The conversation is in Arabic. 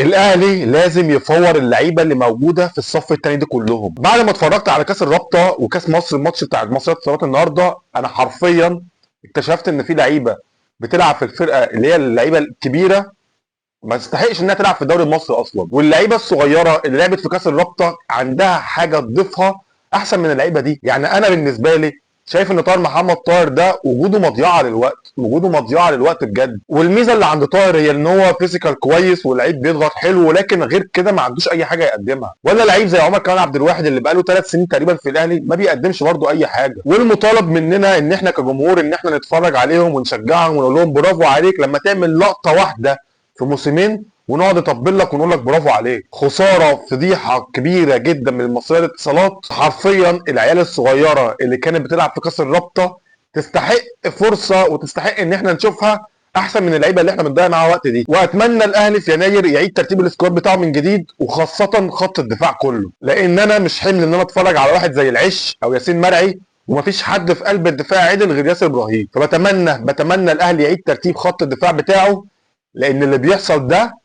الاهلي لازم يفور اللعيبه اللي موجوده في الصف الثاني دي كلهم. بعد ما اتفرجت على كاس الرابطه وكاس مصر، الماتش بتاع مصرية اتصالات النهارده، انا حرفيا اكتشفت ان في لعيبه بتلعب في الفرقه اللي هي اللعيبه الكبيره ما تستحقش انها تلعب في الدوري المصري اصلا، واللعيبه الصغيره اللي لعبت في كاس الرابطه عندها حاجه تضيفها احسن من اللعيبه دي. يعني انا بالنسبه لي شايف ان طاهر محمد طاهر ده وجوده مضيعه للوقت، وجوده مضيعه للوقت بجد. والميزه اللي عند طاهر هي ان هو فيزيكال كويس ولعيب بيضغط حلو، ولكن غير كده ما عندوش اي حاجه يقدمها. ولا لعيب زي عمر كمال عبد الواحد اللي بقاله 3 سنين تقريبا في الاهلي ما بيقدمش برده اي حاجه. والمطالب مننا ان احنا كجمهور ان احنا نتفرج عليهم ونشجعهم ونقول لهم برافو عليك لما تعمل لقطه واحده في موسمين ونقعد نطبل لك ونقول لك برافو عليك. خساره فضيحه كبيره جدا من المصريه للاتصالات. حرفيا العيال الصغيره اللي كانت بتلعب في كاس الرابطه تستحق فرصه وتستحق ان احنا نشوفها احسن من اللعيبه اللي احنا بنضيع معاها وقت دي. واتمنى الاهلي في يناير يعيد ترتيب السكواد بتاعه من جديد، وخاصه خط الدفاع كله، لان انا مش حمل ان انا اتفرج على واحد زي العش او ياسين مرعي ومفيش حد في قلب الدفاع عدل غير ياسر ابراهيم. فبتمنى الاهلي يعيد ترتيب خط الدفاع بتاعه، لان اللي بيحصل ده